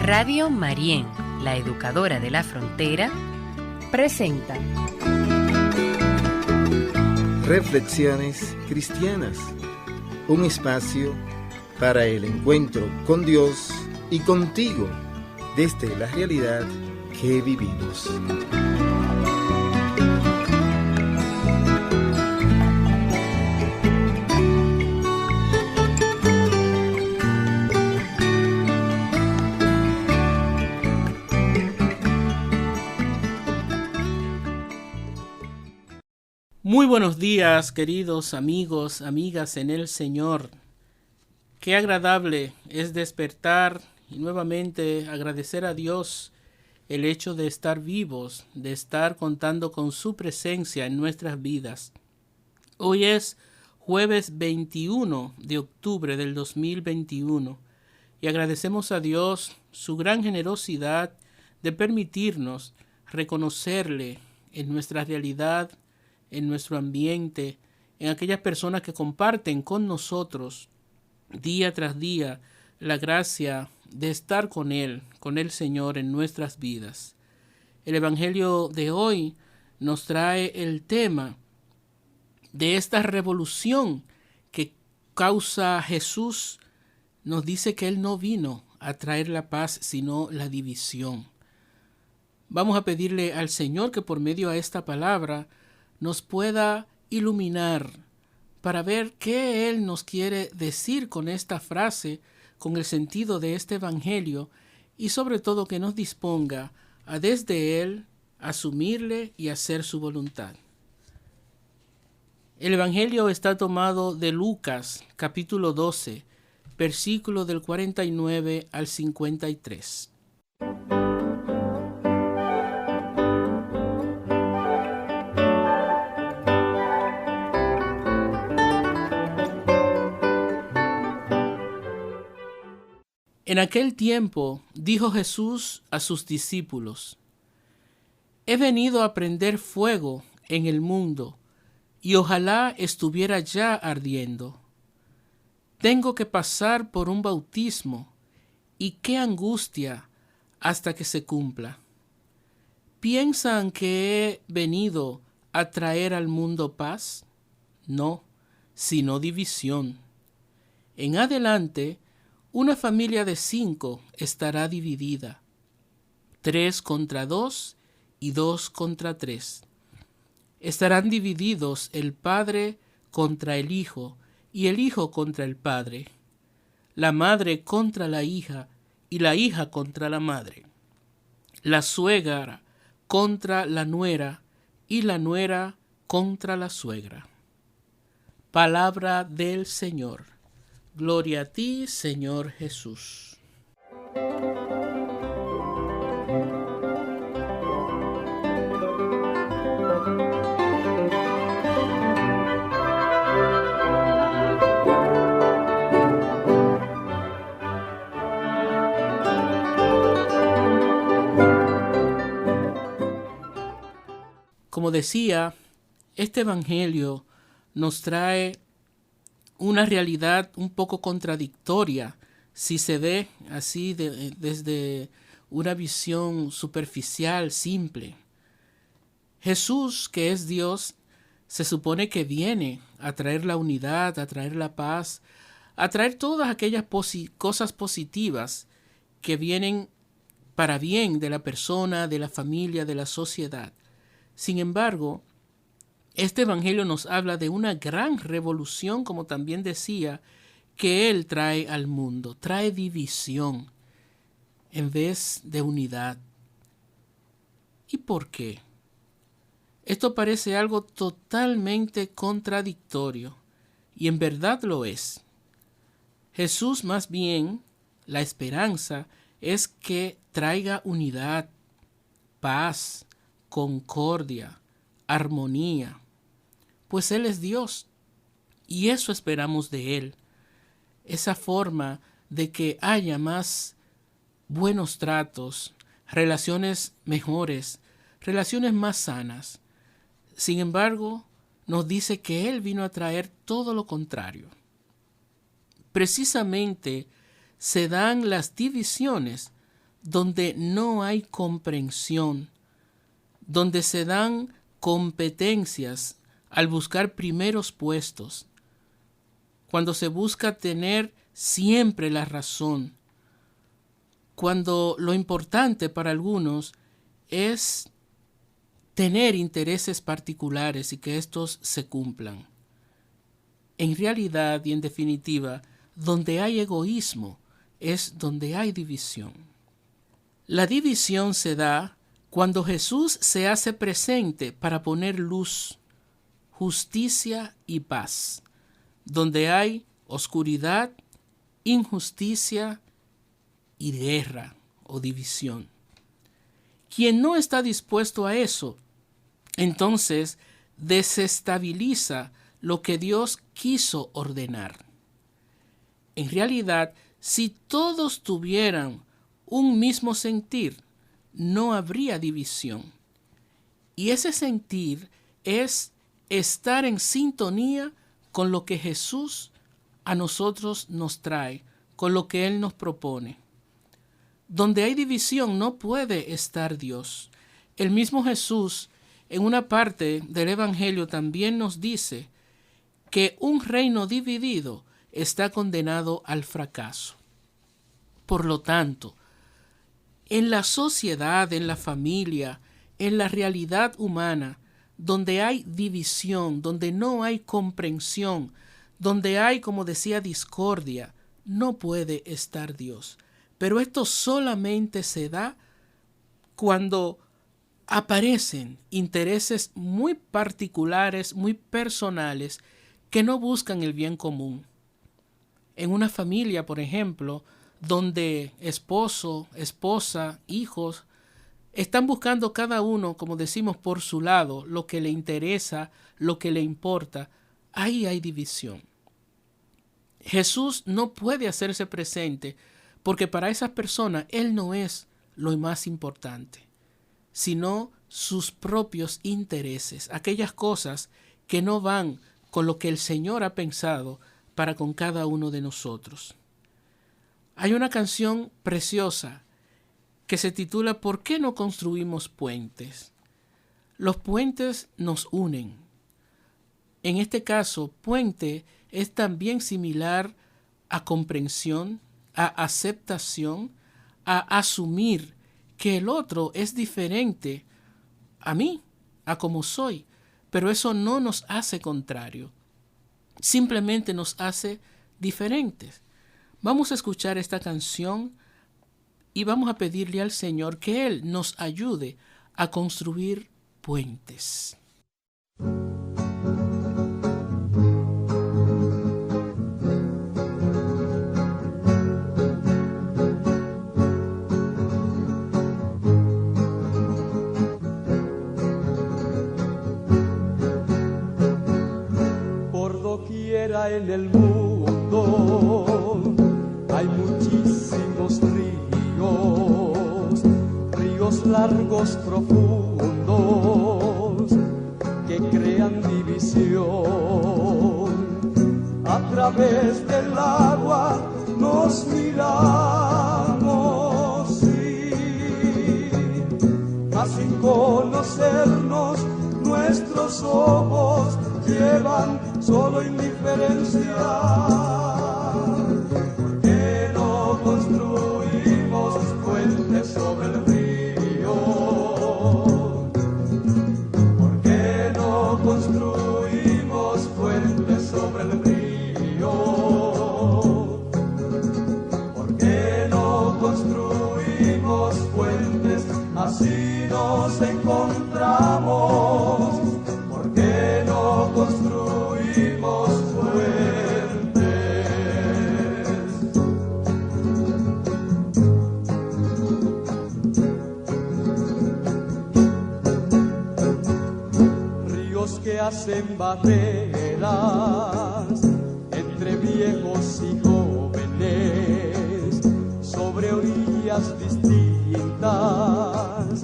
Radio Marién, la educadora de la frontera, presenta Reflexiones Cristianas, un espacio para el encuentro con Dios y contigo desde la realidad que vivimos. Muy buenos días, queridos amigos, amigas en el Señor. Qué agradable es despertar y nuevamente agradecer a Dios el hecho de estar vivos, de estar contando con su presencia en nuestras vidas. Hoy es jueves 21 de octubre del 2021 y agradecemos a Dios su gran generosidad de permitirnos reconocerle en nuestra realidad, en nuestro ambiente, en aquellas personas que comparten con nosotros día tras día la gracia de estar con Él, con el Señor en nuestras vidas. El Evangelio de hoy nos trae el tema de esta revolución que causa Jesús. Nos dice que Él no vino a traer la paz, sino la división. Vamos a pedirle al Señor que por medio de esta palabra nos pueda iluminar para ver qué Él nos quiere decir con esta frase, con el sentido de este evangelio, y sobre todo que nos disponga a desde Él asumirle y hacer su voluntad. El evangelio está tomado de Lucas, capítulo 12, versículo del 49 al 53. En aquel tiempo dijo Jesús a sus discípulos: He venido a prender fuego en el mundo, y ojalá estuviera ya ardiendo. Tengo que pasar por un bautismo, y qué angustia hasta que se cumpla. ¿Piensan que he venido a traer al mundo paz? No, sino división. En adelante, una familia de 5 estará dividida, 3 contra 2 y 2 contra 3. Estarán divididos el padre contra el hijo y el hijo contra el padre, la madre contra la hija y la hija contra la madre, la suegra contra la nuera y la nuera contra la suegra. Palabra del Señor. Gloria a ti, Señor Jesús. Como decía, este evangelio nos trae una realidad un poco contradictoria si se ve así desde una visión superficial, simple. Jesús, que es Dios, se supone que viene a traer la unidad, a traer la paz, a traer todas aquellas cosas positivas que vienen para bien de la persona, de la familia, de la sociedad. Sin embargo, este evangelio nos habla de una gran revolución, como también decía, que Él trae al mundo. Trae división en vez de unidad. ¿Y por qué? Esto parece algo totalmente contradictorio, y en verdad lo es. Jesús, más bien, la esperanza es que traiga unidad, paz, concordia, armonía, pues Él es Dios y eso esperamos de Él, esa forma de que haya más buenos tratos, relaciones mejores, relaciones más sanas. Sin embargo, nos dice que Él vino a traer todo lo contrario. Precisamente se dan las divisiones donde no hay comprensión, donde se dan competencias al buscar primeros puestos, cuando se busca tener siempre la razón, cuando lo importante para algunos es tener intereses particulares y que estos se cumplan. En realidad y en definitiva, donde hay egoísmo es donde hay división. La división se da cuando Jesús se hace presente para poner luz, justicia y paz, donde hay oscuridad, injusticia y guerra o división. Quien no está dispuesto a eso, entonces desestabiliza lo que Dios quiso ordenar. En realidad, si todos tuvieran un mismo sentir, no habría división. Y ese sentir es estar en sintonía con lo que Jesús a nosotros nos trae, con lo que Él nos propone. Donde hay división no puede estar Dios. El mismo Jesús, en una parte del Evangelio, también nos dice que un reino dividido está condenado al fracaso. Por lo tanto, en la sociedad, en la familia, en la realidad humana, donde hay división, donde no hay comprensión, donde hay, como decía, discordia, no puede estar Dios. Pero esto solamente se da cuando aparecen intereses muy particulares, muy personales, que no buscan el bien común. En una familia, por ejemplo, donde esposo, esposa, hijos están buscando cada uno, como decimos, por su lado, lo que le interesa, lo que le importa, ahí hay división. Jesús no puede hacerse presente porque para esas personas Él no es lo más importante, sino sus propios intereses, aquellas cosas que no van con lo que el Señor ha pensado para con cada uno de nosotros. Hay una canción preciosa que se titula ¿Por qué no construimos puentes? Los puentes nos unen. En este caso, puente es también similar a comprensión, a aceptación, a asumir que el otro es diferente a mí, a como soy, pero eso no nos hace contrario. Simplemente nos hace diferentes. Vamos a escuchar esta canción y vamos a pedirle al Señor que Él nos ayude a construir puentes. Por doquiera en el mundo hay muchísimos ríos largos, profundos, que crean división. A través del agua nos miramos, sí, mas sin conocernos nuestros ojos llevan solo indiferencia. ¿Por qué no construimos puentes sobre el río? ¿Por qué no construimos puentes sobre el río? ¿Por qué no construimos puentes? Así nos encontramos. ¿Por qué no construimos puentes? Ríos que hacen barreras entre viejos y jóvenes, sobre orillas familias distintas,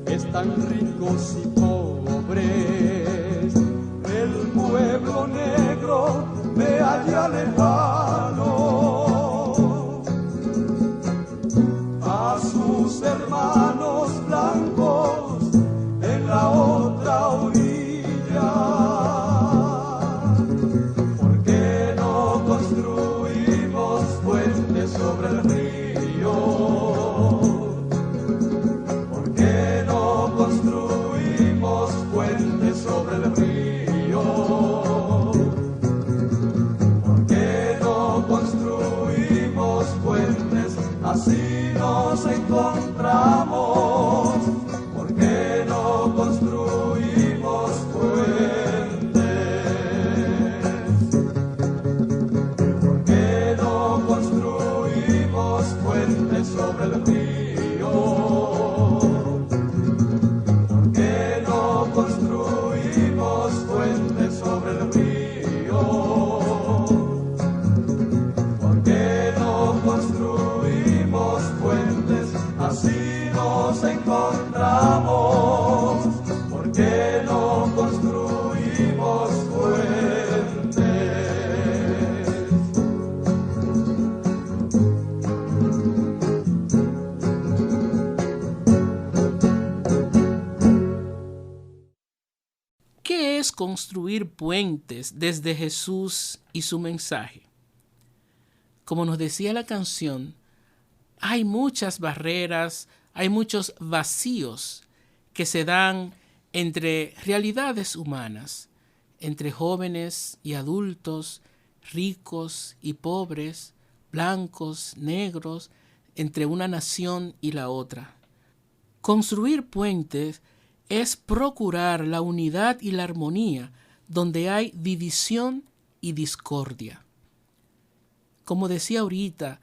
están ricos y pobres. El pueblo negro me halla lejano, a sus hermanos blancos en la otra orilla. ¿Por qué no construimos puentes sobre el río? ¿Por qué no construimos puentes sobre el río? ¿Por qué no construimos puentes? Así nos encontramos. ¿Por qué no construimos puentes? ¿Por qué no construimos puentes sobre el río? ¿Por qué no construimos puentes sobre el río? ¿Por qué no construimos puentes? Así nos encontramos. ¿Por qué no construimos puentes? ¿Qué es construir puentes desde Jesús y su mensaje? Como nos decía la canción, hay muchas barreras, hay muchos vacíos que se dan entre realidades humanas, entre jóvenes y adultos, ricos y pobres, blancos, negros, entre una nación y la otra. Construir puentes es procurar la unidad y la armonía donde hay división y discordia. Como decía ahorita,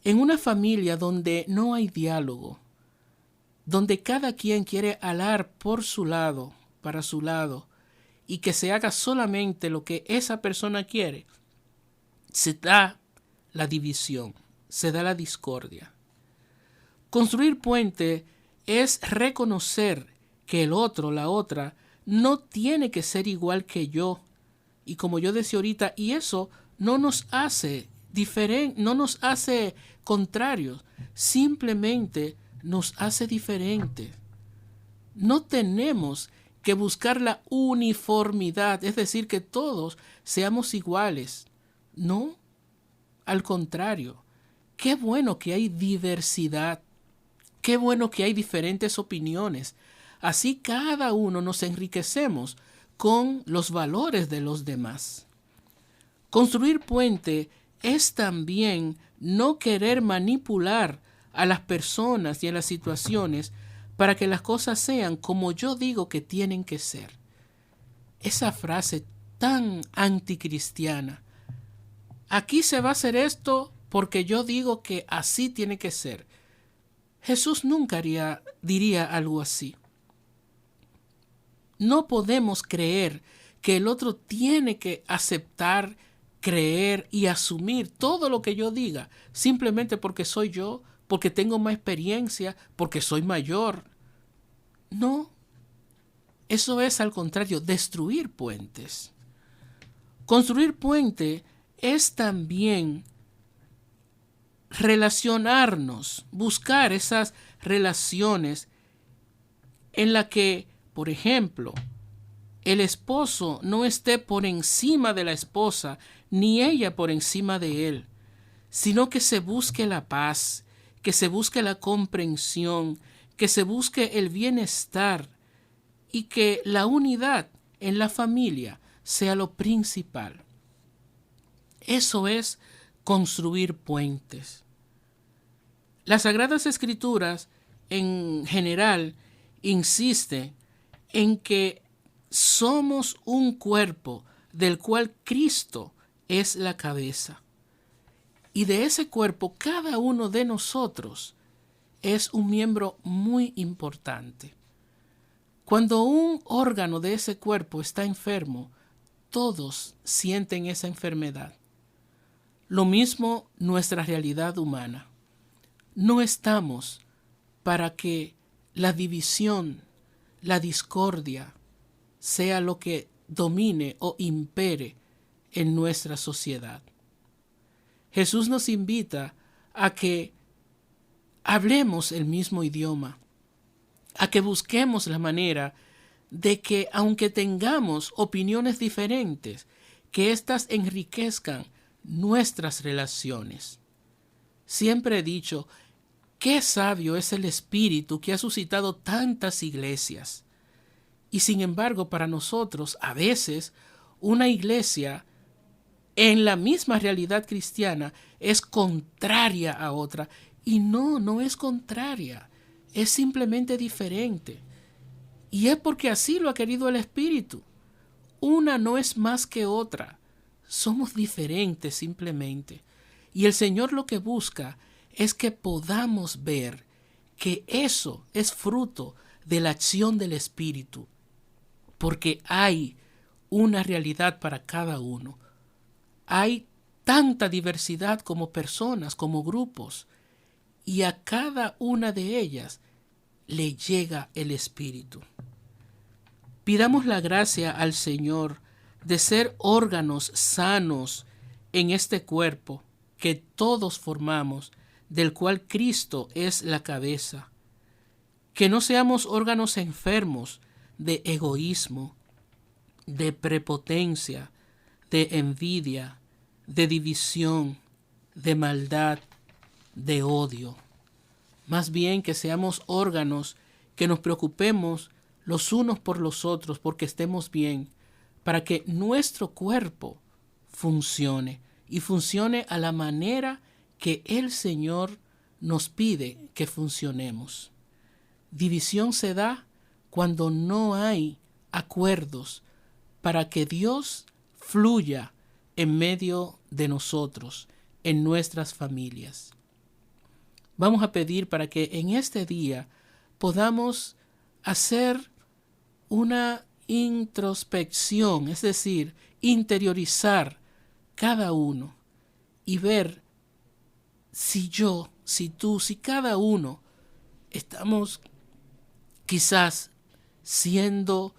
en una familia donde no hay diálogo, donde cada quien quiere alar por su lado, para su lado, y que se haga solamente lo que esa persona quiere, se da la división, se da la discordia. Construir puente es reconocer que el otro, la otra, no tiene que ser igual que yo. Y como yo decía ahorita, y eso no nos hace diferente, no nos hace contrarios, simplemente nos hace diferentes. No tenemos que buscar la uniformidad, es decir, que todos seamos iguales. No, al contrario, qué bueno que hay diversidad, qué bueno que hay diferentes opiniones. Así cada uno nos enriquecemos con los valores de los demás. Construir puente es también no querer manipular a las personas y a las situaciones para que las cosas sean como yo digo que tienen que ser. Esa frase tan anticristiana. Aquí se va a hacer esto porque yo digo que así tiene que ser. Jesús nunca diría algo así. No podemos creer que el otro tiene que aceptar, creer y asumir todo lo que yo diga, simplemente porque soy yo, porque tengo más experiencia, porque soy mayor. No, eso es al contrario, destruir puentes. Construir puente es también relacionarnos, buscar esas relaciones en las que, por ejemplo, el esposo no esté por encima de la esposa, ni ella por encima de él, sino que se busque la paz, que se busque la comprensión, que se busque el bienestar y que la unidad en la familia sea lo principal. Eso es construir puentes. Las Sagradas Escrituras en general insisten en que somos un cuerpo del cual Cristo es la cabeza. Y de ese cuerpo, cada uno de nosotros es un miembro muy importante. Cuando un órgano de ese cuerpo está enfermo, todos sienten esa enfermedad. Lo mismo nuestra realidad humana. no estamos para que la división, la discordia, sea lo que domine o impere en nuestra sociedad. Jesús nos invita a que hablemos el mismo idioma, a que busquemos la manera de que, aunque tengamos opiniones diferentes, que éstas enriquezcan nuestras relaciones. Siempre he dicho, qué sabio es el Espíritu que ha suscitado tantas iglesias. Y sin embargo, para nosotros, a veces, una iglesia en la misma realidad cristiana es contraria a otra. Y no es contraria, es simplemente diferente. Y es porque así lo ha querido el Espíritu. Una no es más que otra. Somos diferentes simplemente. Y el Señor lo que busca es que podamos ver que eso es fruto de la acción del Espíritu. Porque hay una realidad para cada uno. Hay tanta diversidad como personas, como grupos. Y a cada una de ellas le llega el Espíritu. Pidamos la gracia al Señor de ser órganos sanos en este cuerpo que todos formamos, del cual Cristo es la cabeza. Que no seamos órganos enfermos de egoísmo, de prepotencia, de envidia, de división, de maldad, de odio. Más bien que seamos órganos que nos preocupemos los unos por los otros porque estemos bien, para que nuestro cuerpo funcione y funcione a la manera que el Señor nos pide que funcionemos. División se da cuando no hay acuerdos para que Dios fluya en medio de nosotros, en nuestras familias. Vamos a pedir para que en este día podamos hacer una introspección, es decir, interiorizar cada uno y ver si yo, si tú, si cada uno estamos quizás siendo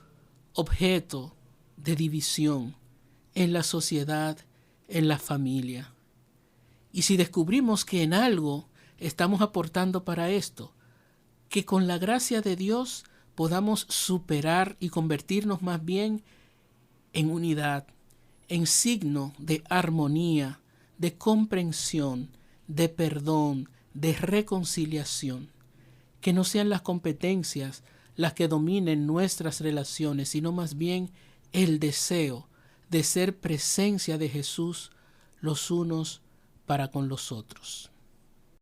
objeto de división en la sociedad, en la familia. Y si descubrimos que en algo estamos aportando para esto, que con la gracia de Dios podamos superar y convertirnos más bien en unidad, en signo de armonía, de comprensión, de perdón, de reconciliación. Que no sean las competencias las que dominen nuestras relaciones, sino más bien el deseo de ser presencia de Jesús los unos para con los otros.